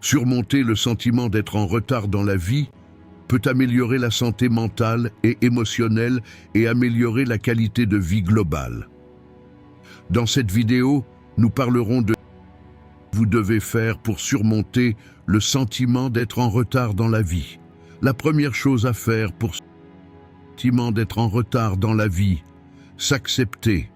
Surmonter le sentiment d'être en retard dans la vie peut améliorer la santé mentale et émotionnelle et améliorer la qualité de vie globale. Dans cette vidéo, nous parlerons de ce que vous devez faire pour surmonter le sentiment d'être en retard dans la vie. La première chose à faire pour surmonter le sentiment d'être en retard dans la vie, s'accepter.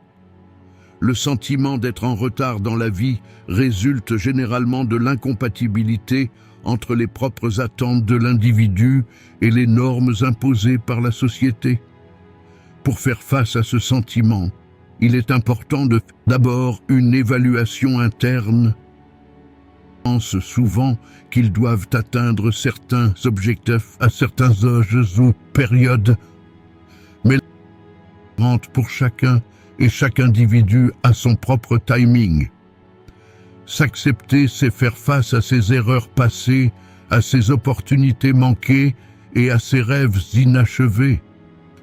Le sentiment d'être en retard dans la vie résulte généralement de l'incompatibilité entre les propres attentes de l'individu et les normes imposées par la société. Pour faire face à ce sentiment, il est important de faire d'abord une évaluation interne. On pense souvent qu'ils doivent atteindre certains objectifs à certains âges ou périodes, mais pour chacun et chaque individu a son propre timing. S'accepter, c'est faire face à ses erreurs passées, à ses opportunités manquées et à ses rêves inachevés.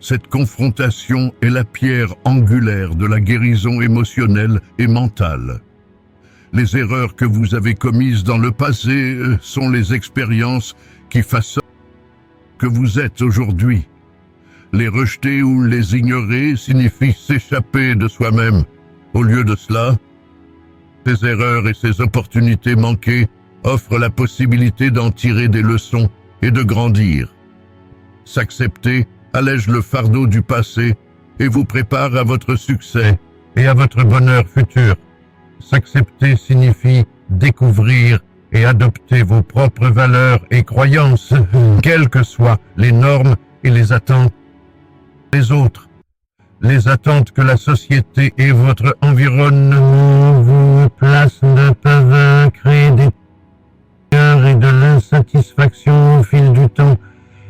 Cette confrontation est la pierre angulaire de la guérison émotionnelle et mentale. Les erreurs que vous avez commises dans le passé sont les expériences qui façonnent ce que vous êtes aujourd'hui. Les rejeter ou les ignorer signifie s'échapper de soi-même. Au lieu de cela, ces erreurs et ces opportunités manquées offrent la possibilité d'en tirer des leçons et de grandir. S'accepter allège le fardeau du passé et vous prépare à votre succès et à votre bonheur futur. S'accepter signifie découvrir et adopter vos propres valeurs et croyances, quelles que soient les normes et les attentes des autres. Les attentes que la société et votre environnement vous placent ne peuvent créer des peurs et de l'insatisfaction au fil du temps.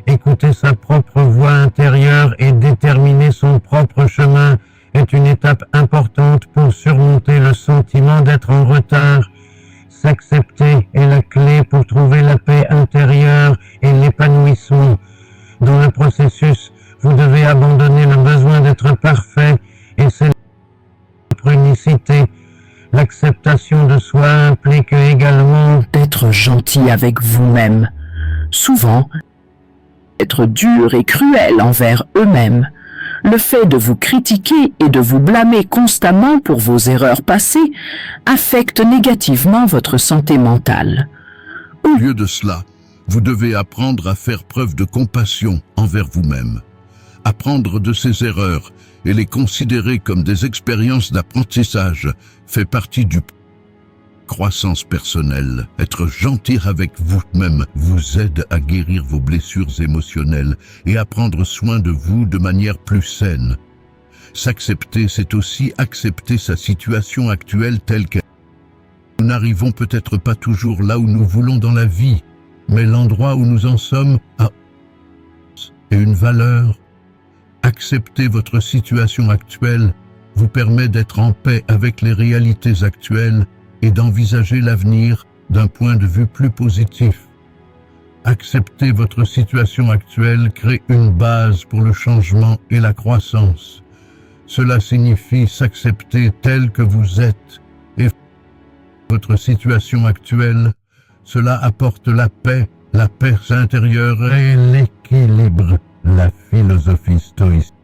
Écouter sa propre voix intérieure et déterminer son propre chemin est une étape importante pour surmonter le sentiment d'être en retard. S'accepter est la clé pour trouver la paix intérieure et l'épanouissement. Dans le processus, vous devez abandonner le besoin d'être parfait et célébrer votre unicité. L'acceptation de soi implique également d'être gentil avec vous-même. Souvent, être dur et cruel envers eux-mêmes. Le fait de vous critiquer et de vous blâmer constamment pour vos erreurs passées affecte négativement votre santé mentale. Au lieu de cela, vous devez apprendre à faire preuve de compassion envers vous-même. Apprendre de ses erreurs et les considérer comme des expériences d'apprentissage fait partie du croissance personnelle. Être gentil avec vous-même vous aide à guérir vos blessures émotionnelles et à prendre soin de vous de manière plus saine. S'accepter, c'est aussi accepter sa situation actuelle telle qu'elle est. Nous n'arrivons peut-être pas toujours là où nous voulons dans la vie, mais l'endroit où nous en sommes a une valeur. Accepter votre situation actuelle vous permet d'être en paix avec les réalités actuelles et d'envisager l'avenir d'un point de vue plus positif. Accepter votre situation actuelle crée une base pour le changement et la croissance. Cela signifie s'accepter tel que vous êtes et votre situation actuelle. Cela apporte la paix intérieure et l'équilibre. La philosophie stoïque.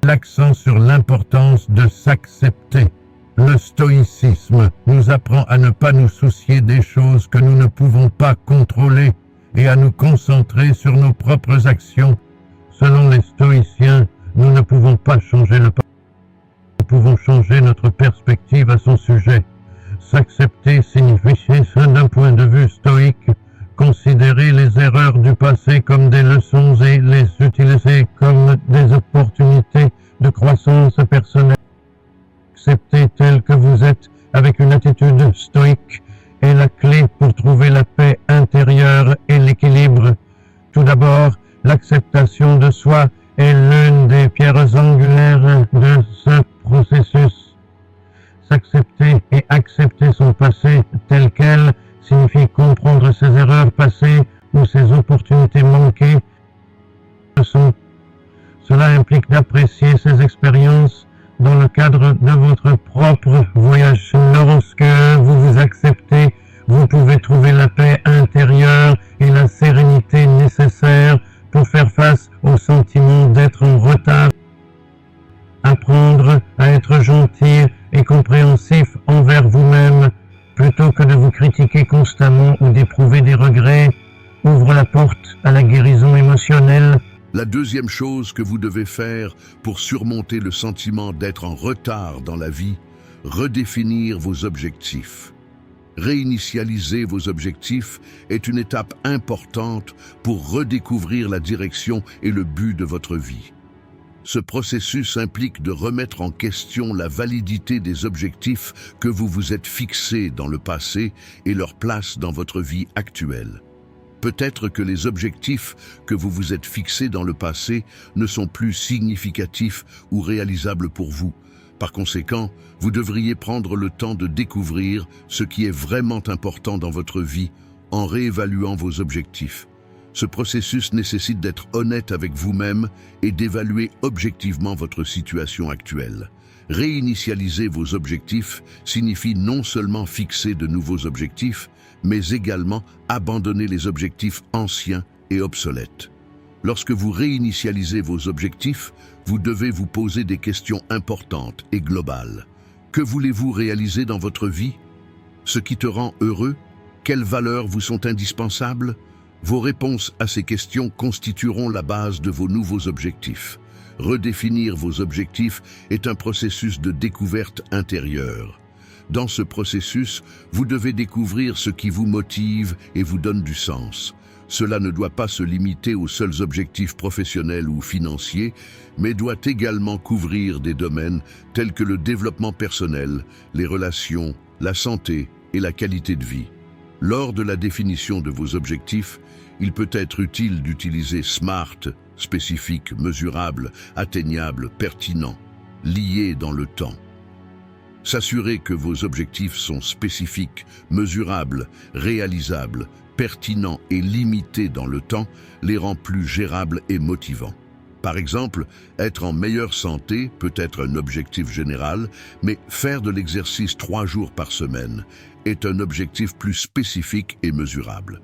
L'accent sur l'importance de s'accepter. Le stoïcisme nous apprend à ne pas nous soucier des choses que nous ne pouvons pas contrôler et à nous concentrer sur nos propres actions. Selon les stoïciens, nous ne pouvons pas changer le passé. Nous pouvons changer notre perspective à son sujet. S'accepter signifie, d'un point de vue stoïque, considérer les erreurs du passé comme des leçons et les utiliser comme des opportunités de croissance personnelle. Accepter tel que vous êtes avec une attitude stoïque est la clé pour trouver la paix intérieure et l'équilibre. Tout d'abord, l'acceptation de soi est l'une des pierres angulaires de ce processus. S'accepter et accepter son passé tel quel signifie comprendre ses erreurs passées ou ses opportunités manquées. Cela implique d'apprécier ces expériences dans le cadre de votre propre voyage. Lorsque vous vous acceptez, vous pouvez trouver la paix constamment ou d'éprouver des regrets ouvre la porte à la guérison émotionnelle. La deuxième chose que vous devez faire pour surmonter le sentiment d'être en retard dans la vie, redéfinir vos objectifs. Réinitialiser vos objectifs est une étape importante pour redécouvrir la direction et le but de votre vie. Ce processus implique de remettre en question la validité des objectifs que vous vous êtes fixés dans le passé et leur place dans votre vie actuelle. Peut-être que les objectifs que vous vous êtes fixés dans le passé ne sont plus significatifs ou réalisables pour vous. Par conséquent, vous devriez prendre le temps de découvrir ce qui est vraiment important dans votre vie en réévaluant vos objectifs. Ce processus nécessite d'être honnête avec vous-même et d'évaluer objectivement votre situation actuelle. Réinitialiser vos objectifs signifie non seulement fixer de nouveaux objectifs, mais également abandonner les objectifs anciens et obsolètes. Lorsque vous réinitialisez vos objectifs, vous devez vous poser des questions importantes et globales. Que voulez-vous réaliser dans votre vie? Ce qui te rend heureux? Quelles valeurs vous sont indispensables? Vos réponses à ces questions constitueront la base de vos nouveaux objectifs. Redéfinir vos objectifs est un processus de découverte intérieure. Dans ce processus, vous devez découvrir ce qui vous motive et vous donne du sens. Cela ne doit pas se limiter aux seuls objectifs professionnels ou financiers, mais doit également couvrir des domaines tels que le développement personnel, les relations, la santé et la qualité de vie. Lors de la définition de vos objectifs, il peut être utile d'utiliser SMART, spécifique, mesurable, atteignable, pertinent, lié dans le temps. S'assurer que vos objectifs sont spécifiques, mesurables, réalisables, pertinents et limités dans le temps les rend plus gérables et motivants. Par exemple, être en meilleure santé peut être un objectif général, mais faire de l'exercice 3 jours par semaine est un objectif plus spécifique et mesurable.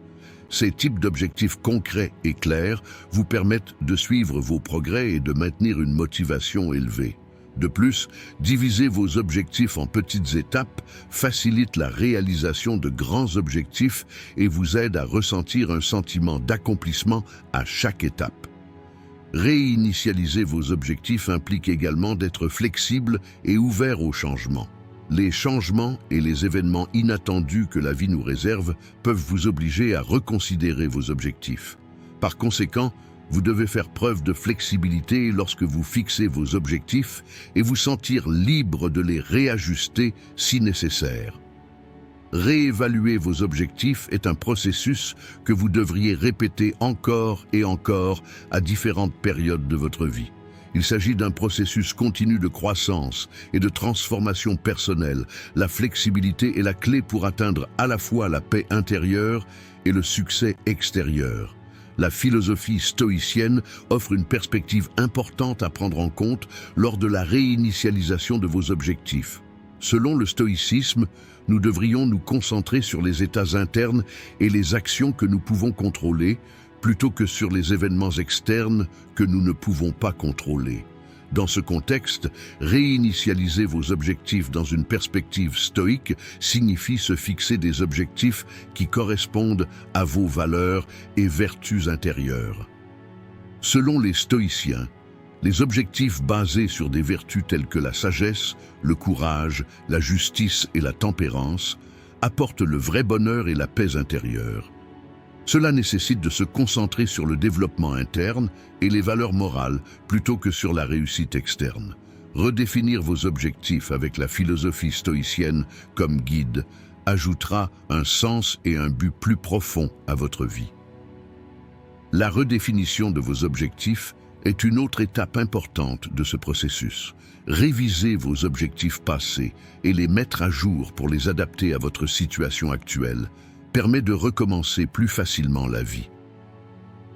Ces types d'objectifs concrets et clairs vous permettent de suivre vos progrès et de maintenir une motivation élevée. De plus, diviser vos objectifs en petites étapes facilite la réalisation de grands objectifs et vous aide à ressentir un sentiment d'accomplissement à chaque étape. Réinitialiser vos objectifs implique également d'être flexible et ouvert aux changements. Les changements et les événements inattendus que la vie nous réserve peuvent vous obliger à reconsidérer vos objectifs. Par conséquent, vous devez faire preuve de flexibilité lorsque vous fixez vos objectifs et vous sentir libre de les réajuster si nécessaire. Réévaluer vos objectifs est un processus que vous devriez répéter encore et encore à différentes périodes de votre vie. Il s'agit d'un processus continu de croissance et de transformation personnelle. La flexibilité est la clé pour atteindre à la fois la paix intérieure et le succès extérieur. La philosophie stoïcienne offre une perspective importante à prendre en compte lors de la réinitialisation de vos objectifs. Selon le stoïcisme, nous devrions nous concentrer sur les états internes et les actions que nous pouvons contrôler, plutôt que sur les événements externes que nous ne pouvons pas contrôler. Dans ce contexte, réinitialiser vos objectifs dans une perspective stoïque signifie se fixer des objectifs qui correspondent à vos valeurs et vertus intérieures. Selon les stoïciens, les objectifs basés sur des vertus telles que la sagesse, le courage, la justice et la tempérance apportent le vrai bonheur et la paix intérieure. Cela nécessite de se concentrer sur le développement interne et les valeurs morales plutôt que sur la réussite externe. Redéfinir vos objectifs avec la philosophie stoïcienne comme guide ajoutera un sens et un but plus profond à votre vie. La redéfinition de vos objectifs est une autre étape importante de ce processus. Révisez vos objectifs passés et les mettre à jour pour les adapter à votre situation actuelle permet de recommencer plus facilement la vie.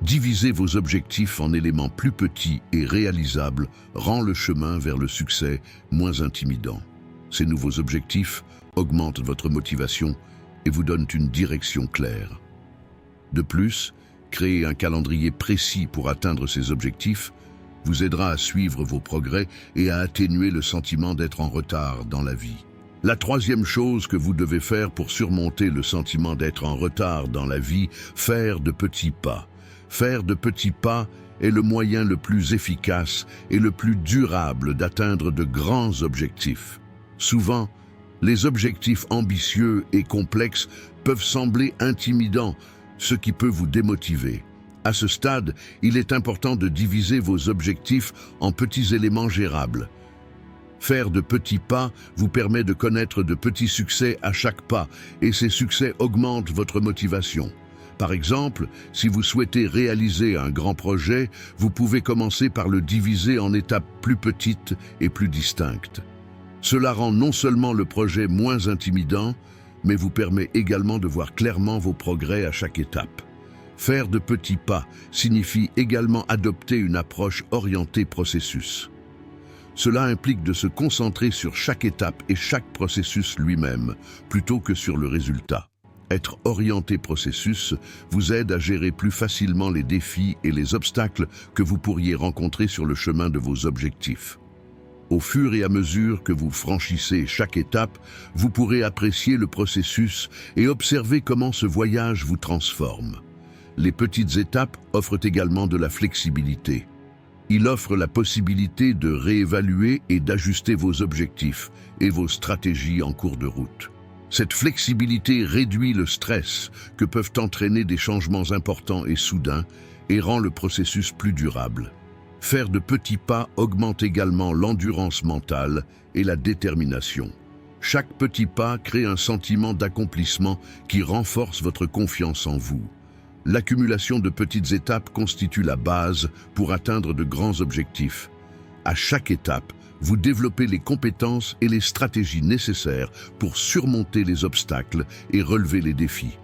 Diviser vos objectifs en éléments plus petits et réalisables rend le chemin vers le succès moins intimidant. Ces nouveaux objectifs augmentent votre motivation et vous donnent une direction claire. De plus, créer un calendrier précis pour atteindre ces objectifs vous aidera à suivre vos progrès et à atténuer le sentiment d'être en retard dans la vie. La troisième chose que vous devez faire pour surmonter le sentiment d'être en retard dans la vie, faire de petits pas. Faire de petits pas est le moyen le plus efficace et le plus durable d'atteindre de grands objectifs. Souvent, les objectifs ambitieux et complexes peuvent sembler intimidants, ce qui peut vous démotiver. À ce stade, il est important de diviser vos objectifs en petits éléments gérables. Faire de petits pas vous permet de connaître de petits succès à chaque pas, et ces succès augmentent votre motivation. Par exemple, si vous souhaitez réaliser un grand projet, vous pouvez commencer par le diviser en étapes plus petites et plus distinctes. Cela rend non seulement le projet moins intimidant, mais vous permet également de voir clairement vos progrès à chaque étape. Faire de petits pas signifie également adopter une approche orientée processus. Cela implique de se concentrer sur chaque étape et chaque processus lui-même, plutôt que sur le résultat. Être orienté processus vous aide à gérer plus facilement les défis et les obstacles que vous pourriez rencontrer sur le chemin de vos objectifs. Au fur et à mesure que vous franchissez chaque étape, vous pourrez apprécier le processus et observer comment ce voyage vous transforme. Les petites étapes offrent également de la flexibilité. Il offre la possibilité de réévaluer et d'ajuster vos objectifs et vos stratégies en cours de route. Cette flexibilité réduit le stress que peuvent entraîner des changements importants et soudains et rend le processus plus durable. Faire de petits pas augmente également l'endurance mentale et la détermination. Chaque petit pas crée un sentiment d'accomplissement qui renforce votre confiance en vous. L'accumulation de petites étapes constitue la base pour atteindre de grands objectifs. À chaque étape, vous développez les compétences et les stratégies nécessaires pour surmonter les obstacles et relever les défis.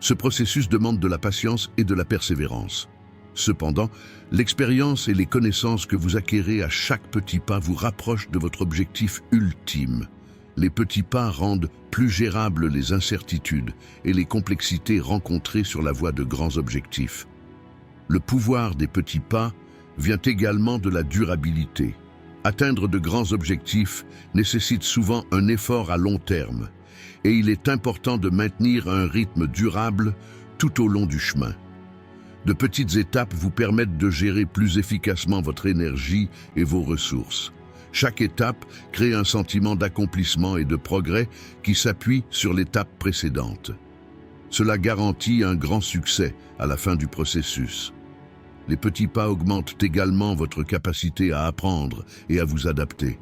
Ce processus demande de la patience et de la persévérance. Cependant, l'expérience et les connaissances que vous acquérez à chaque petit pas vous rapprochent de votre objectif ultime. Les petits pas rendent plus gérables les incertitudes et les complexités rencontrées sur la voie de grands objectifs. Le pouvoir des petits pas vient également de la durabilité. Atteindre de grands objectifs nécessite souvent un effort à long terme, et il est important de maintenir un rythme durable tout au long du chemin. De petites étapes vous permettent de gérer plus efficacement votre énergie et vos ressources. Chaque étape crée un sentiment d'accomplissement et de progrès qui s'appuie sur l'étape précédente. Cela garantit un grand succès à la fin du processus. Les petits pas augmentent également votre capacité à apprendre et à vous adapter.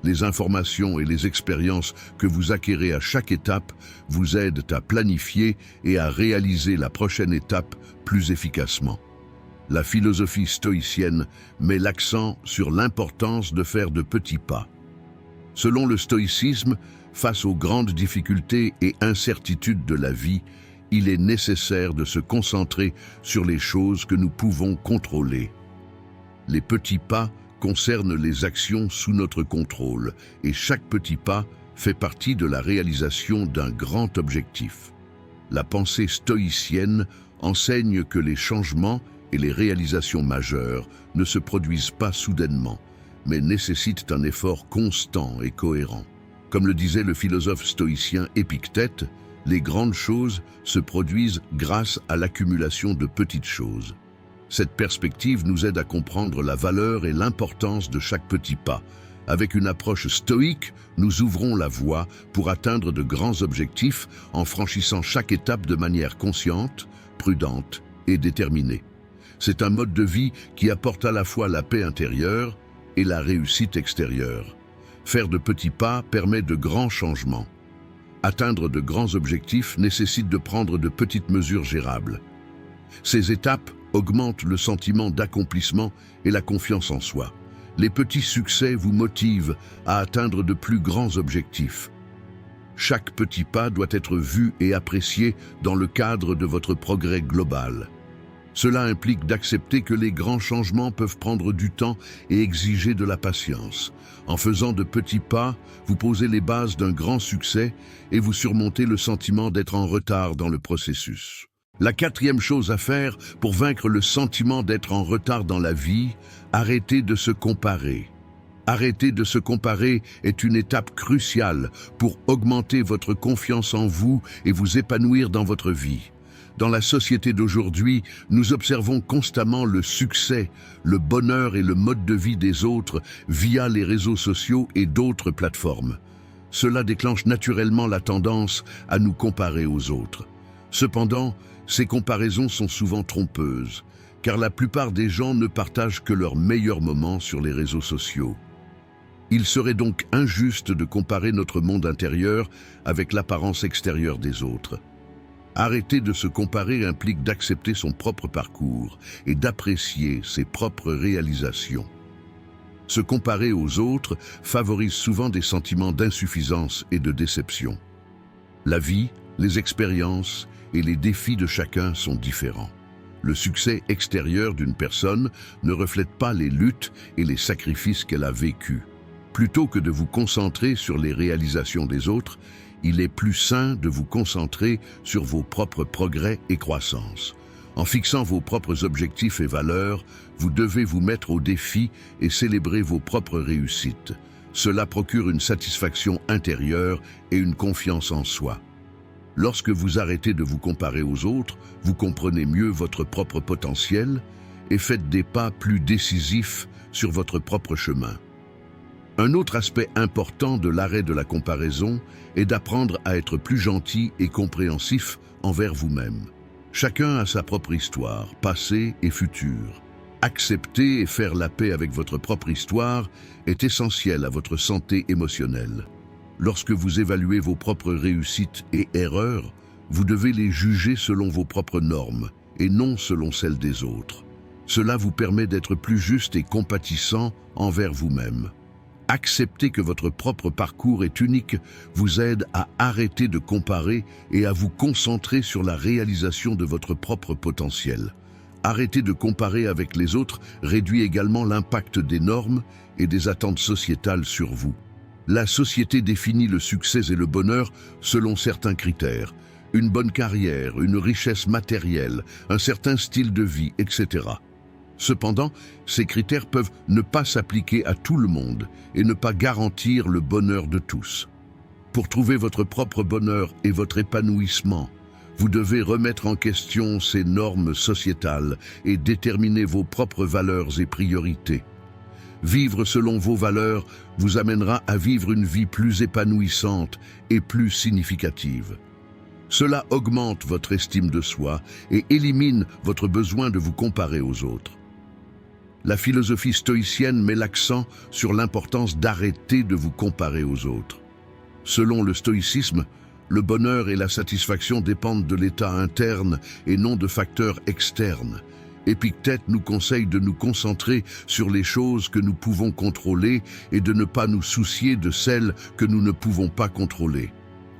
Les informations et les expériences que vous acquérez à chaque étape vous aident à planifier et à réaliser la prochaine étape plus efficacement. La philosophie stoïcienne met l'accent sur l'importance de faire de petits pas. Selon le stoïcisme, face aux grandes difficultés et incertitudes de la vie, il est nécessaire de se concentrer sur les choses que nous pouvons contrôler. Les petits pas concernent les actions sous notre contrôle et chaque petit pas fait partie de la réalisation d'un grand objectif. La pensée stoïcienne enseigne que les changements et les réalisations majeures ne se produisent pas soudainement, mais nécessitent un effort constant et cohérent. Comme le disait le philosophe stoïcien Épictète, les grandes choses se produisent grâce à l'accumulation de petites choses. Cette perspective nous aide à comprendre la valeur et l'importance de chaque petit pas. Avec une approche stoïque, nous ouvrons la voie pour atteindre de grands objectifs en franchissant chaque étape de manière consciente, prudente et déterminée. C'est un mode de vie qui apporte à la fois la paix intérieure et la réussite extérieure. Faire de petits pas permet de grands changements. Atteindre de grands objectifs nécessite de prendre de petites mesures gérables. Ces étapes augmentent le sentiment d'accomplissement et la confiance en soi. Les petits succès vous motivent à atteindre de plus grands objectifs. Chaque petit pas doit être vu et apprécié dans le cadre de votre progrès global. Cela implique d'accepter que les grands changements peuvent prendre du temps et exiger de la patience. En faisant de petits pas, vous posez les bases d'un grand succès et vous surmontez le sentiment d'être en retard dans le processus. La quatrième chose à faire pour vaincre le sentiment d'être en retard dans la vie, arrêtez de se comparer. Arrêter de se comparer est une étape cruciale pour augmenter votre confiance en vous et vous épanouir dans votre vie. Dans la société d'aujourd'hui, nous observons constamment le succès, le bonheur et le mode de vie des autres via les réseaux sociaux et d'autres plateformes. Cela déclenche naturellement la tendance à nous comparer aux autres. Cependant, ces comparaisons sont souvent trompeuses, car la plupart des gens ne partagent que leurs meilleurs moments sur les réseaux sociaux. Il serait donc injuste de comparer notre monde intérieur avec l'apparence extérieure des autres. Arrêter de se comparer implique d'accepter son propre parcours et d'apprécier ses propres réalisations. Se comparer aux autres favorise souvent des sentiments d'insuffisance et de déception. La vie, les expériences et les défis de chacun sont différents. Le succès extérieur d'une personne ne reflète pas les luttes et les sacrifices qu'elle a vécus. Plutôt que de vous concentrer sur les réalisations des autres, il est plus sain de vous concentrer sur vos propres progrès et croissances. En fixant vos propres objectifs et valeurs, vous devez vous mettre au défi et célébrer vos propres réussites. Cela procure une satisfaction intérieure et une confiance en soi. Lorsque vous arrêtez de vous comparer aux autres, vous comprenez mieux votre propre potentiel et faites des pas plus décisifs sur votre propre chemin. Un autre aspect important de l'arrêt de la comparaison est d'apprendre à être plus gentil et compréhensif envers vous-même. Chacun a sa propre histoire, passée et future. Accepter et faire la paix avec votre propre histoire est essentiel à votre santé émotionnelle. Lorsque vous évaluez vos propres réussites et erreurs, vous devez les juger selon vos propres normes et non selon celles des autres. Cela vous permet d'être plus juste et compatissant envers vous-même. Accepter que votre propre parcours est unique vous aide à arrêter de comparer et à vous concentrer sur la réalisation de votre propre potentiel. Arrêter de comparer avec les autres réduit également l'impact des normes et des attentes sociétales sur vous. La société définit le succès et le bonheur selon certains critères. Une bonne carrière, une richesse matérielle, un certain style de vie, etc. Cependant, ces critères peuvent ne pas s'appliquer à tout le monde et ne pas garantir le bonheur de tous. Pour trouver votre propre bonheur et votre épanouissement, vous devez remettre en question ces normes sociétales et déterminer vos propres valeurs et priorités. Vivre selon vos valeurs vous amènera à vivre une vie plus épanouissante et plus significative. Cela augmente votre estime de soi et élimine votre besoin de vous comparer aux autres. La philosophie stoïcienne met l'accent sur l'importance d'arrêter de vous comparer aux autres. Selon le stoïcisme, le bonheur et la satisfaction dépendent de l'état interne et non de facteurs externes. Épictète nous conseille de nous concentrer sur les choses que nous pouvons contrôler et de ne pas nous soucier de celles que nous ne pouvons pas contrôler.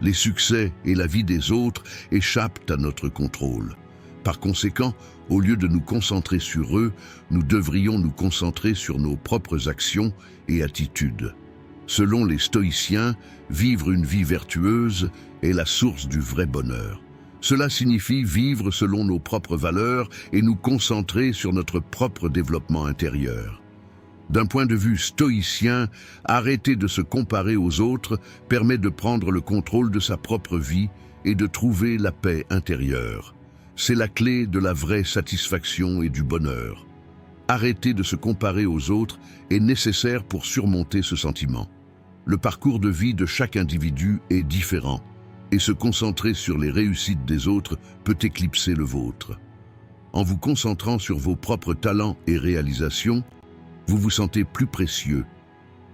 Les succès et la vie des autres échappent à notre contrôle. Par conséquent, au lieu de nous concentrer sur eux, nous devrions nous concentrer sur nos propres actions et attitudes. Selon les stoïciens, vivre une vie vertueuse est la source du vrai bonheur. Cela signifie vivre selon nos propres valeurs et nous concentrer sur notre propre développement intérieur. D'un point de vue stoïcien, arrêter de se comparer aux autres permet de prendre le contrôle de sa propre vie et de trouver la paix intérieure. C'est la clé de la vraie satisfaction et du bonheur. Arrêter de se comparer aux autres est nécessaire pour surmonter ce sentiment. Le parcours de vie de chaque individu est différent et se concentrer sur les réussites des autres peut éclipser le vôtre. En vous concentrant sur vos propres talents et réalisations, vous vous sentez plus précieux.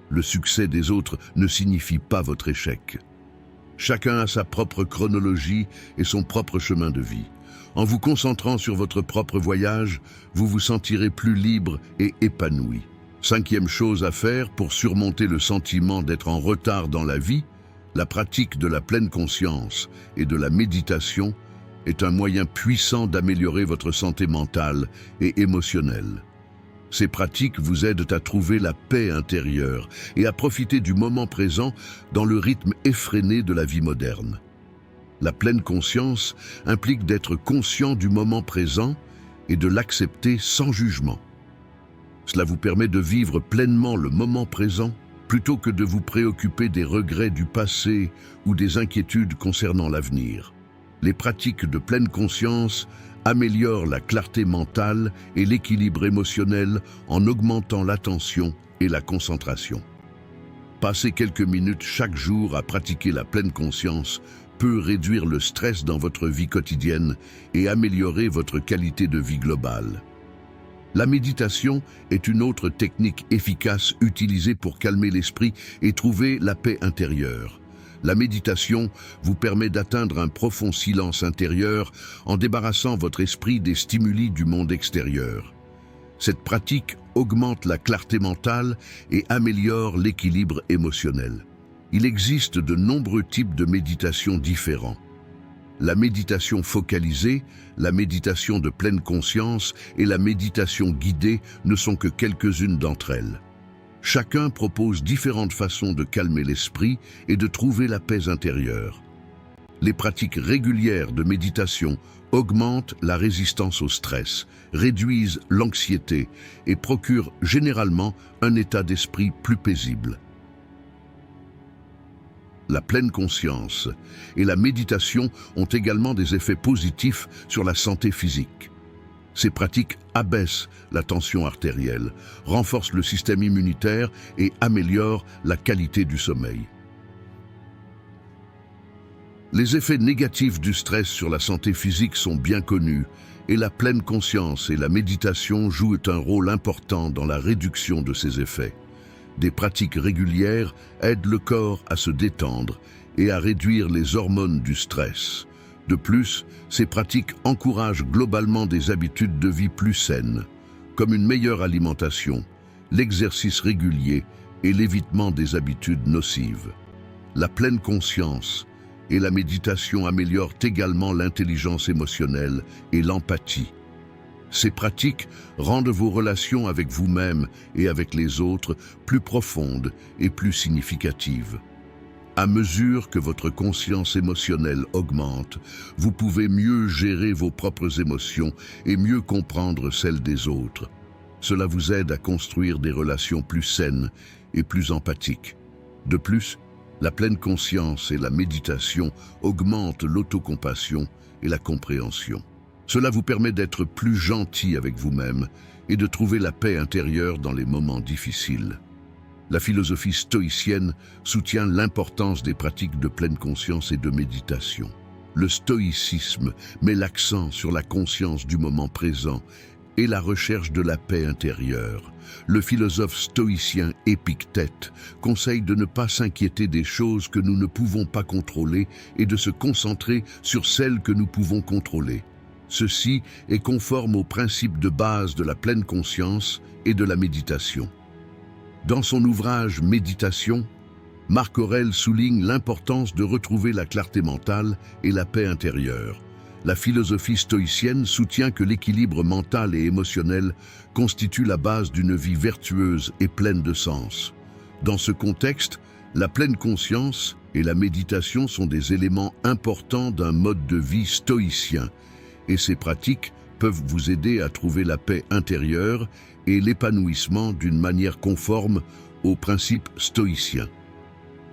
Le succès des autres ne signifie pas votre échec. Chacun a sa propre chronologie et son propre chemin de vie. En vous concentrant sur votre propre voyage, vous vous sentirez plus libre et épanoui. Cinquième chose à faire pour surmonter le sentiment d'être en retard dans la vie, la pratique de la pleine conscience et de la méditation est un moyen puissant d'améliorer votre santé mentale et émotionnelle. Ces pratiques vous aident à trouver la paix intérieure et à profiter du moment présent dans le rythme effréné de la vie moderne. La pleine conscience implique d'être conscient du moment présent et de l'accepter sans jugement. Cela vous permet de vivre pleinement le moment présent plutôt que de vous préoccuper des regrets du passé ou des inquiétudes concernant l'avenir. Les pratiques de pleine conscience améliorent la clarté mentale et l'équilibre émotionnel en augmentant l'attention et la concentration. Passer quelques minutes chaque jour à pratiquer la pleine conscience peut réduire le stress dans votre vie quotidienne et améliorer votre qualité de vie globale. La méditation est une autre technique efficace utilisée pour calmer l'esprit et trouver la paix intérieure. La méditation vous permet d'atteindre un profond silence intérieur en débarrassant votre esprit des stimuli du monde extérieur. Cette pratique augmente la clarté mentale et améliore l'équilibre émotionnel. Il existe de nombreux types de méditation différents. La méditation focalisée, la méditation de pleine conscience et la méditation guidée ne sont que quelques-unes d'entre elles. Chacun propose différentes façons de calmer l'esprit et de trouver la paix intérieure. Les pratiques régulières de méditation augmentent la résistance au stress, réduisent l'anxiété et procurent généralement un état d'esprit plus paisible. La pleine conscience et la méditation ont également des effets positifs sur la santé physique. Ces pratiques abaissent la tension artérielle, renforcent le système immunitaire et améliorent la qualité du sommeil. Les effets négatifs du stress sur la santé physique sont bien connus et la pleine conscience et la méditation jouent un rôle important dans la réduction de ces effets. Des pratiques régulières aident le corps à se détendre et à réduire les hormones du stress. De plus, ces pratiques encouragent globalement des habitudes de vie plus saines, comme une meilleure alimentation, l'exercice régulier et l'évitement des habitudes nocives. La pleine conscience et la méditation améliorent également l'intelligence émotionnelle et l'empathie. Ces pratiques rendent vos relations avec vous-même et avec les autres plus profondes et plus significatives. À mesure que votre conscience émotionnelle augmente, vous pouvez mieux gérer vos propres émotions et mieux comprendre celles des autres. Cela vous aide à construire des relations plus saines et plus empathiques. De plus, la pleine conscience et la méditation augmentent l'autocompassion et la compréhension. Cela vous permet d'être plus gentil avec vous-même et de trouver la paix intérieure dans les moments difficiles. La philosophie stoïcienne soutient l'importance des pratiques de pleine conscience et de méditation. Le stoïcisme met l'accent sur la conscience du moment présent et la recherche de la paix intérieure. Le philosophe stoïcien Épictète conseille de ne pas s'inquiéter des choses que nous ne pouvons pas contrôler et de se concentrer sur celles que nous pouvons contrôler. Ceci est conforme aux principes de base de la pleine conscience et de la méditation. Dans son ouvrage « Méditation », Marc Aurèle souligne l'importance de retrouver la clarté mentale et la paix intérieure. La philosophie stoïcienne soutient que l'équilibre mental et émotionnel constitue la base d'une vie vertueuse et pleine de sens. Dans ce contexte, la pleine conscience et la méditation sont des éléments importants d'un mode de vie stoïcien, et ces pratiques peuvent vous aider à trouver la paix intérieure et l'épanouissement d'une manière conforme aux principes stoïciens.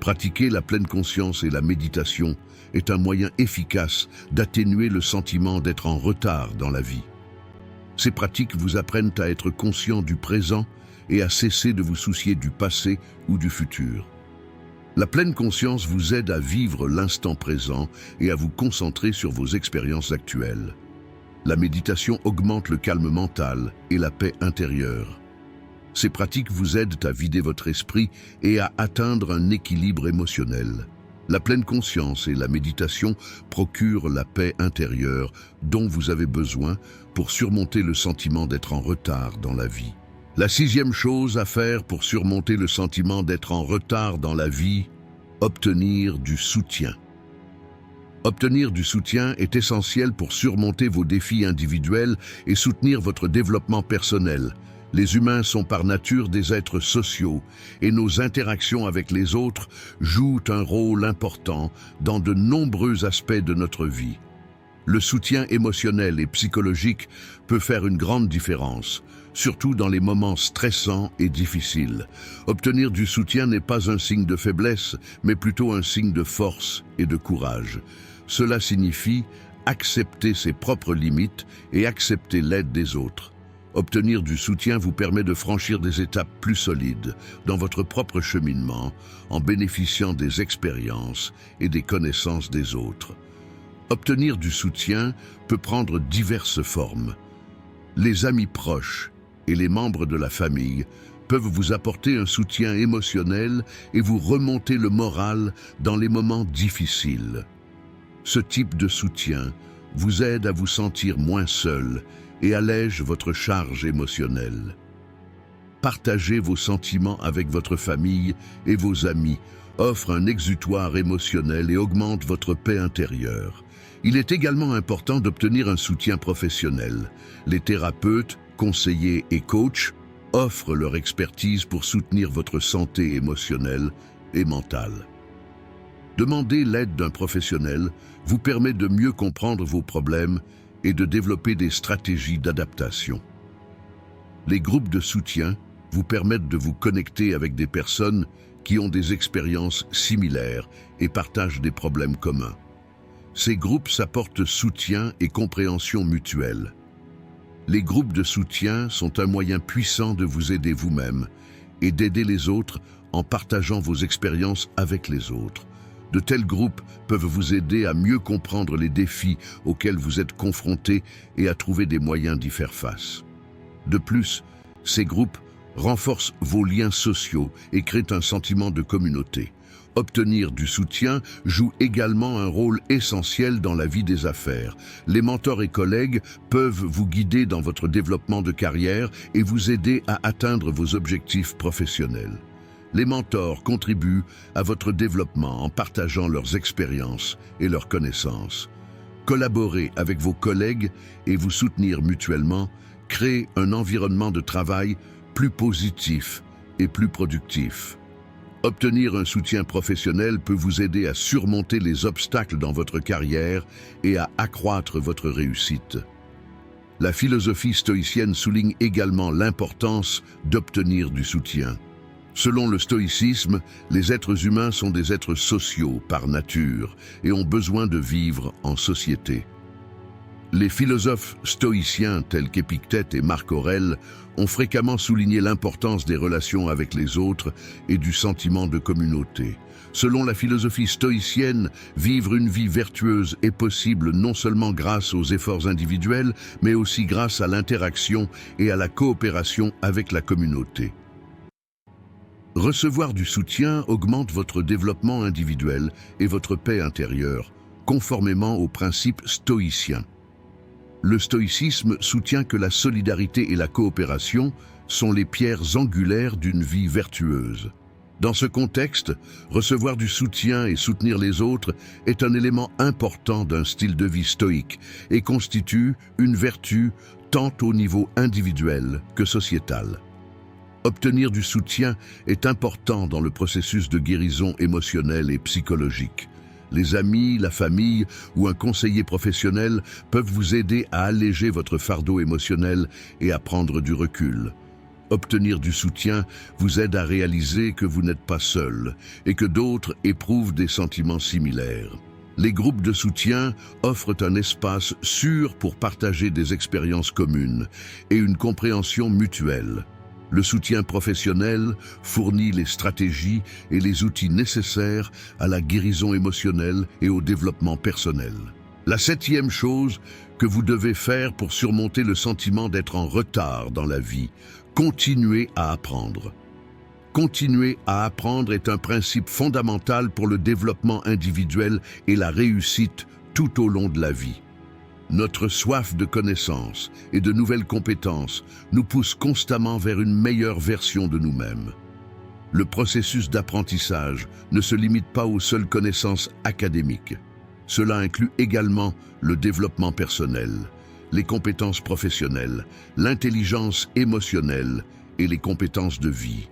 Pratiquer la pleine conscience et la méditation est un moyen efficace d'atténuer le sentiment d'être en retard dans la vie. Ces pratiques vous apprennent à être conscient du présent et à cesser de vous soucier du passé ou du futur. La pleine conscience vous aide à vivre l'instant présent et à vous concentrer sur vos expériences actuelles. La méditation augmente le calme mental et la paix intérieure. Ces pratiques vous aident à vider votre esprit et à atteindre un équilibre émotionnel. La pleine conscience et la méditation procurent la paix intérieure dont vous avez besoin pour surmonter le sentiment d'être en retard dans la vie. La 6e chose à faire pour surmonter le sentiment d'être en retard dans la vie, obtenir du soutien. Obtenir du soutien est essentiel pour surmonter vos défis individuels et soutenir votre développement personnel. Les humains sont par nature des êtres sociaux et nos interactions avec les autres jouent un rôle important dans de nombreux aspects de notre vie. Le soutien émotionnel et psychologique peut faire une grande différence, surtout dans les moments stressants et difficiles. Obtenir du soutien n'est pas un signe de faiblesse, mais plutôt un signe de force et de courage. Cela signifie accepter ses propres limites et accepter l'aide des autres. Obtenir du soutien vous permet de franchir des étapes plus solides dans votre propre cheminement en bénéficiant des expériences et des connaissances des autres. Obtenir du soutien peut prendre diverses formes. Les amis proches et les membres de la famille peuvent vous apporter un soutien émotionnel et vous remonter le moral dans les moments difficiles. Ce type de soutien vous aide à vous sentir moins seul et allège votre charge émotionnelle. Partagez vos sentiments avec votre famille et vos amis, offre un exutoire émotionnel et augmente votre paix intérieure. Il est également important d'obtenir un soutien professionnel. Les thérapeutes, conseillers et coachs offrent leur expertise pour soutenir votre santé émotionnelle et mentale. Demander l'aide d'un professionnel vous permet de mieux comprendre vos problèmes et de développer des stratégies d'adaptation. Les groupes de soutien vous permettent de vous connecter avec des personnes qui ont des expériences similaires et partagent des problèmes communs. Ces groupes s'apportent soutien et compréhension mutuelle. Les groupes de soutien sont un moyen puissant de vous aider vous-même et d'aider les autres en partageant vos expériences avec les autres. De tels groupes peuvent vous aider à mieux comprendre les défis auxquels vous êtes confrontés et à trouver des moyens d'y faire face. De plus, ces groupes renforcent vos liens sociaux et créent un sentiment de communauté. Obtenir du soutien joue également un rôle essentiel dans la vie des affaires. Les mentors et collègues peuvent vous guider dans votre développement de carrière et vous aider à atteindre vos objectifs professionnels. Les mentors contribuent à votre développement en partageant leurs expériences et leurs connaissances. Collaborer avec vos collègues et vous soutenir mutuellement crée un environnement de travail plus positif et plus productif. Obtenir un soutien professionnel peut vous aider à surmonter les obstacles dans votre carrière et à accroître votre réussite. La philosophie stoïcienne souligne également l'importance d'obtenir du soutien. Selon le stoïcisme, les êtres humains sont des êtres sociaux par nature et ont besoin de vivre en société. Les philosophes stoïciens tels qu'Épictète et Marc Aurèle ont fréquemment souligné l'importance des relations avec les autres et du sentiment de communauté. Selon la philosophie stoïcienne, vivre une vie vertueuse est possible non seulement grâce aux efforts individuels, mais aussi grâce à l'interaction et à la coopération avec la communauté. Recevoir du soutien augmente votre développement individuel et votre paix intérieure, conformément aux principes stoïciens. Le stoïcisme soutient que la solidarité et la coopération sont les pierres angulaires d'une vie vertueuse. Dans ce contexte, recevoir du soutien et soutenir les autres est un élément important d'un style de vie stoïque et constitue une vertu tant au niveau individuel que sociétal. Obtenir du soutien est important dans le processus de guérison émotionnelle et psychologique. Les amis, la famille ou un conseiller professionnel peuvent vous aider à alléger votre fardeau émotionnel et à prendre du recul. Obtenir du soutien vous aide à réaliser que vous n'êtes pas seul et que d'autres éprouvent des sentiments similaires. Les groupes de soutien offrent un espace sûr pour partager des expériences communes et une compréhension mutuelle. Le soutien professionnel fournit les stratégies et les outils nécessaires à la guérison émotionnelle et au développement personnel. La septième chose que vous devez faire pour surmonter le sentiment d'être en retard dans la vie, continuez à apprendre. Continuer à apprendre est un principe fondamental pour le développement individuel et la réussite tout au long de la vie. Notre soif de connaissances et de nouvelles compétences nous pousse constamment vers une meilleure version de nous-mêmes. Le processus d'apprentissage ne se limite pas aux seules connaissances académiques. Cela inclut également le développement personnel, les compétences professionnelles, l'intelligence émotionnelle et les compétences de vie.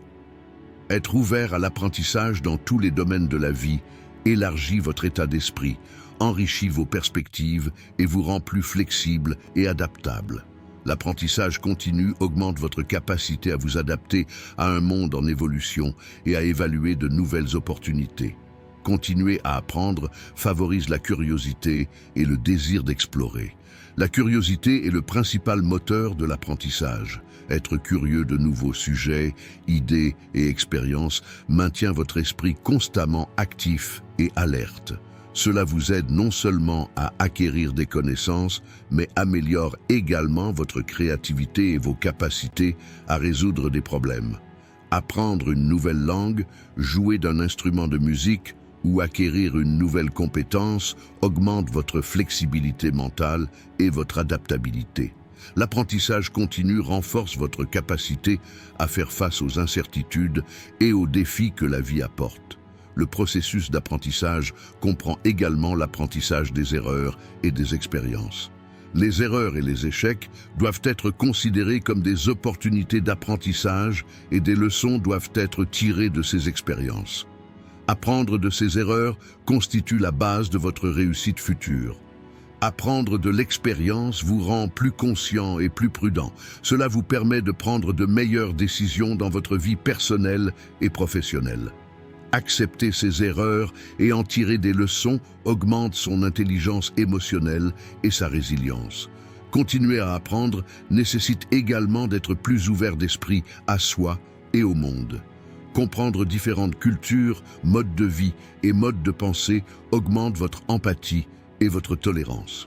Être ouvert à l'apprentissage dans tous les domaines de la vie élargit votre état d'esprit, enrichit vos perspectives et vous rend plus flexible et adaptable. L'apprentissage continu augmente votre capacité à vous adapter à un monde en évolution et à évaluer de nouvelles opportunités. Continuer à apprendre favorise la curiosité et le désir d'explorer. La curiosité est le principal moteur de l'apprentissage. Être curieux de nouveaux sujets, idées et expériences maintient votre esprit constamment actif et alerte. Cela vous aide non seulement à acquérir des connaissances, mais améliore également votre créativité et vos capacités à résoudre des problèmes. Apprendre une nouvelle langue, jouer d'un instrument de musique ou acquérir une nouvelle compétence augmente votre flexibilité mentale et votre adaptabilité. L'apprentissage continu renforce votre capacité à faire face aux incertitudes et aux défis que la vie apporte. Le processus d'apprentissage comprend également l'apprentissage des erreurs et des expériences. Les erreurs et les échecs doivent être considérés comme des opportunités d'apprentissage et des leçons doivent être tirées de ces expériences. Apprendre de ces erreurs constitue la base de votre réussite future. Apprendre de l'expérience vous rend plus conscient et plus prudent. Cela vous permet de prendre de meilleures décisions dans votre vie personnelle et professionnelle. Accepter ses erreurs et en tirer des leçons augmente son intelligence émotionnelle et sa résilience. Continuer à apprendre nécessite également d'être plus ouvert d'esprit à soi et au monde. Comprendre différentes cultures, modes de vie et modes de pensée augmente votre empathie et votre tolérance.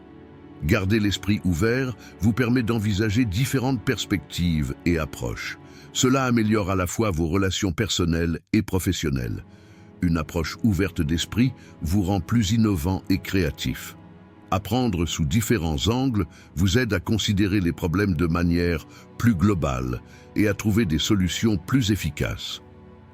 Garder l'esprit ouvert vous permet d'envisager différentes perspectives et approches. Cela améliore à la fois vos relations personnelles et professionnelles. Une approche ouverte d'esprit vous rend plus innovant et créatif. Apprendre sous différents angles vous aide à considérer les problèmes de manière plus globale et à trouver des solutions plus efficaces.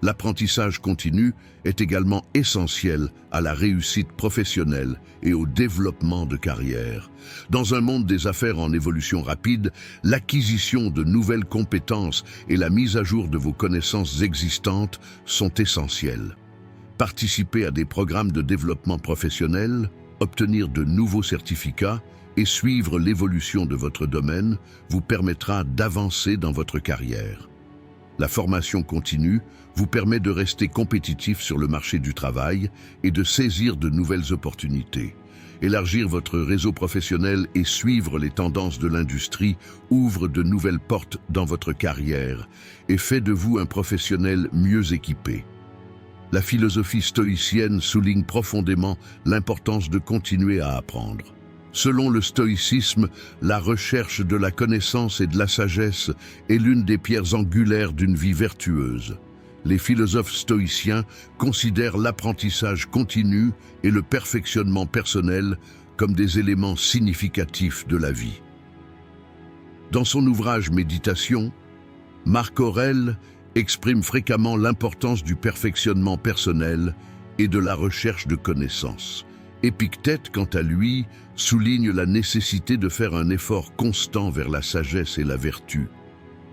L'apprentissage continu est également essentiel à la réussite professionnelle et au développement de carrière. Dans un monde des affaires en évolution rapide, l'acquisition de nouvelles compétences et la mise à jour de vos connaissances existantes sont essentielles. Participer à des programmes de développement professionnel, obtenir de nouveaux certificats et suivre l'évolution de votre domaine vous permettra d'avancer dans votre carrière. La formation continue vous permet de rester compétitif sur le marché du travail et de saisir de nouvelles opportunités. Élargir votre réseau professionnel et suivre les tendances de l'industrie ouvre de nouvelles portes dans votre carrière et fait de vous un professionnel mieux équipé. La philosophie stoïcienne souligne profondément l'importance de continuer à apprendre. Selon le stoïcisme, la recherche de la connaissance et de la sagesse est l'une des pierres angulaires d'une vie vertueuse. Les philosophes stoïciens considèrent l'apprentissage continu et le perfectionnement personnel comme des éléments significatifs de la vie. Dans son ouvrage Méditation, Marc Aurèle exprime fréquemment l'importance du perfectionnement personnel et de la recherche de connaissances. Épictète, quant à lui, souligne la nécessité de faire un effort constant vers la sagesse et la vertu.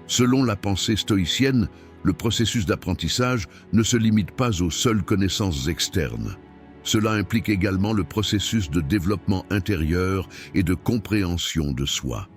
Selon la pensée stoïcienne, le processus d'apprentissage ne se limite pas aux seules connaissances externes. Cela implique également le processus de développement intérieur et de compréhension de soi.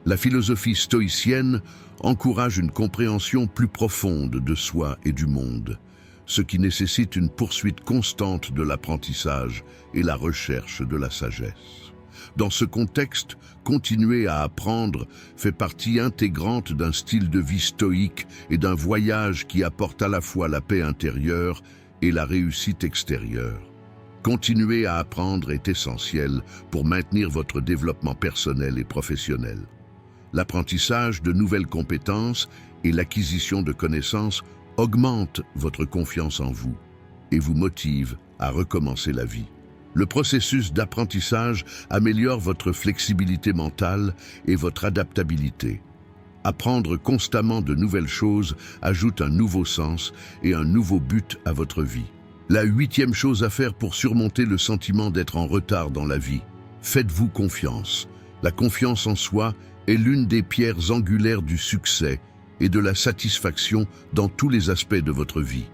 La philosophie stoïcienne encourage une compréhension plus profonde de soi et du monde, ce qui nécessite une poursuite constante de l'apprentissage et la recherche de la sagesse. Dans ce contexte, continuer à apprendre fait partie intégrante d'un style de vie stoïque et d'un voyage qui apporte à la fois la paix intérieure et la réussite extérieure. Continuer à apprendre est essentiel pour maintenir votre développement personnel et professionnel. L'apprentissage de nouvelles compétences et l'acquisition de connaissances augmente votre confiance en vous et vous motive à recommencer la vie. Le processus d'apprentissage améliore votre flexibilité mentale et votre adaptabilité. Apprendre constamment de nouvelles choses ajoute un nouveau sens et un nouveau but à votre vie. La 8e chose à faire pour surmonter le sentiment d'être en retard dans la vie. Faites-vous confiance. La confiance en soi est l'une des pierres angulaires du succès et de la satisfaction dans tous les aspects de votre vie.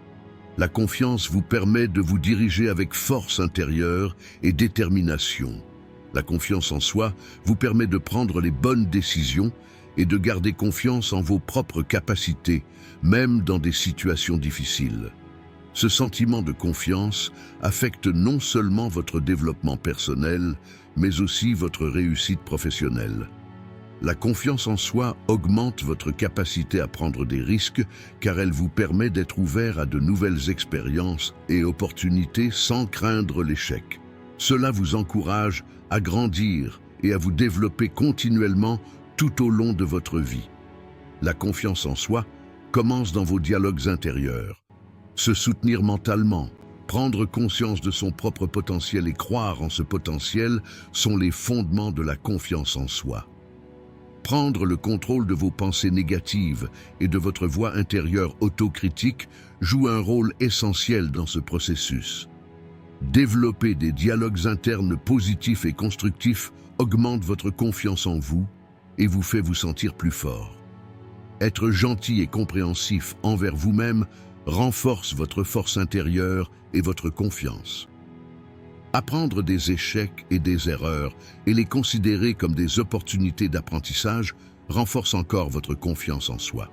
La confiance vous permet de vous diriger avec force intérieure et détermination. La confiance en soi vous permet de prendre les bonnes décisions et de garder confiance en vos propres capacités, même dans des situations difficiles. Ce sentiment de confiance affecte non seulement votre développement personnel, mais aussi votre réussite professionnelle. La confiance en soi augmente votre capacité à prendre des risques car elle vous permet d'être ouvert à de nouvelles expériences et opportunités sans craindre l'échec. Cela vous encourage à grandir et à vous développer continuellement tout au long de votre vie. La confiance en soi commence dans vos dialogues intérieurs. Se soutenir mentalement, prendre conscience de son propre potentiel et croire en ce potentiel sont les fondements de la confiance en soi. Prendre le contrôle de vos pensées négatives et de votre voix intérieure autocritique joue un rôle essentiel dans ce processus. Développer des dialogues internes positifs et constructifs augmente votre confiance en vous et vous fait vous sentir plus fort. Être gentil et compréhensif envers vous-même renforce votre force intérieure et votre confiance. Apprendre des échecs et des erreurs et les considérer comme des opportunités d'apprentissage renforce encore votre confiance en soi.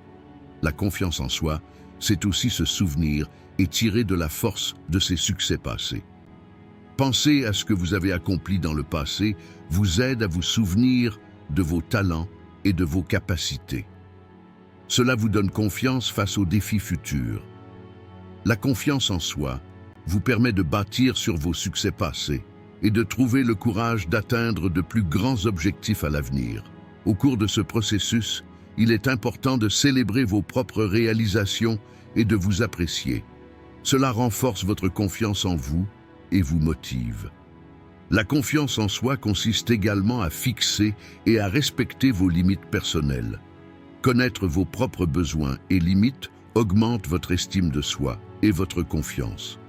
La confiance en soi, c'est aussi se souvenir et tirer de la force de ses succès passés. Penser à ce que vous avez accompli dans le passé vous aide à vous souvenir de vos talents et de vos capacités. Cela vous donne confiance face aux défis futurs. La confiance en soi vous permet de bâtir sur vos succès passés et de trouver le courage d'atteindre de plus grands objectifs à l'avenir. Au cours de ce processus, il est important de célébrer vos propres réalisations et de vous apprécier. Cela renforce votre confiance en vous et vous motive. La confiance en soi consiste également à fixer et à respecter vos limites personnelles. Connaître vos propres besoins et limites augmente votre estime de soi et votre confiance.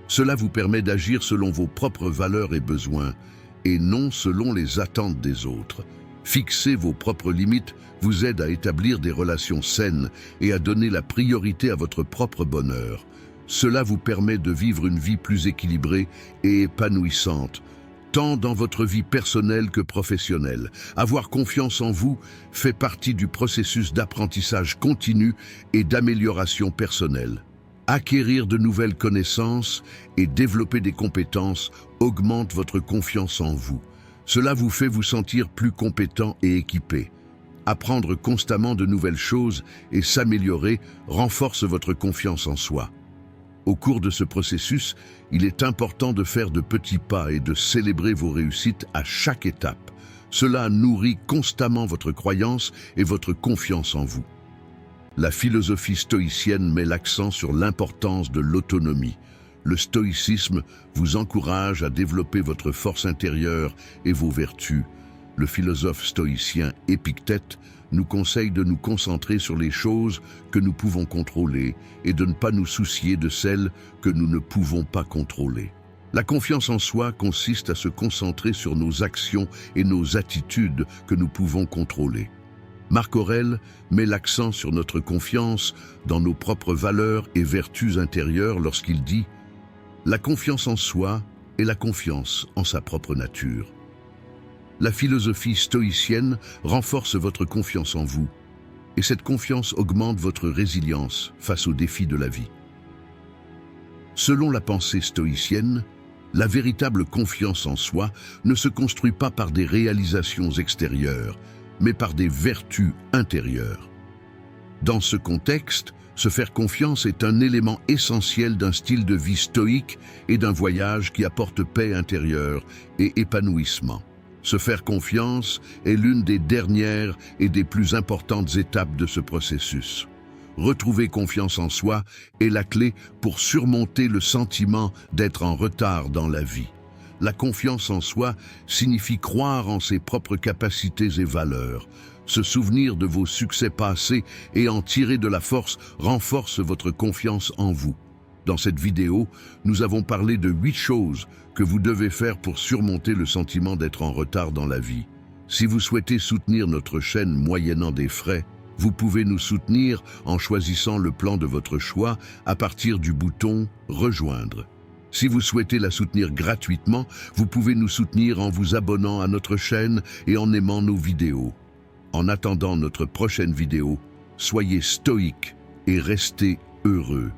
Cela vous permet d'agir selon vos propres valeurs et besoins et non selon les attentes des autres. Fixer vos propres limites vous aide à établir des relations saines et à donner la priorité à votre propre bonheur. Cela vous permet de vivre une vie plus équilibrée et épanouissante, tant dans votre vie personnelle que professionnelle. Avoir confiance en vous fait partie du processus d'apprentissage continu et d'amélioration personnelle. Acquérir de nouvelles connaissances et développer des compétences augmente votre confiance en vous. Cela vous fait vous sentir plus compétent et équipé. Apprendre constamment de nouvelles choses et s'améliorer renforce votre confiance en soi. Au cours de ce processus, il est important de faire de petits pas et de célébrer vos réussites à chaque étape. Cela nourrit constamment votre croyance et votre confiance en vous. La philosophie stoïcienne met l'accent sur l'importance de l'autonomie. Le stoïcisme vous encourage à développer votre force intérieure et vos vertus. Le philosophe stoïcien Épictète nous conseille de nous concentrer sur les choses que nous pouvons contrôler et de ne pas nous soucier de celles que nous ne pouvons pas contrôler. La confiance en soi consiste à se concentrer sur nos actions et nos attitudes que nous pouvons contrôler. Marc Aurèle met l'accent sur notre confiance dans nos propres valeurs et vertus intérieures lorsqu'il dit « La confiance en soi est la confiance en sa propre nature ». La philosophie stoïcienne renforce votre confiance en vous, et cette confiance augmente votre résilience face aux défis de la vie. Selon la pensée stoïcienne, la véritable confiance en soi ne se construit pas par des réalisations extérieures, mais par des vertus intérieures. Dans ce contexte, se faire confiance est un élément essentiel d'un style de vie stoïque et d'un voyage qui apporte paix intérieure et épanouissement. Se faire confiance est l'une des dernières et des plus importantes étapes de ce processus. Retrouver confiance en soi est la clé pour surmonter le sentiment d'être en retard dans la vie. La confiance en soi signifie croire en ses propres capacités et valeurs. Se souvenir de vos succès passés et en tirer de la force renforce votre confiance en vous. Dans cette vidéo, nous avons parlé de 8 choses que vous devez faire pour surmonter le sentiment d'être en retard dans la vie. Si vous souhaitez soutenir notre chaîne moyennant des frais, Vous pouvez nous soutenir en choisissant le plan de votre choix à partir du bouton « Rejoindre ». Si vous souhaitez la soutenir gratuitement, vous pouvez nous soutenir en vous abonnant à notre chaîne et en aimant nos vidéos. En attendant notre prochaine vidéo, soyez stoïques et restez heureux.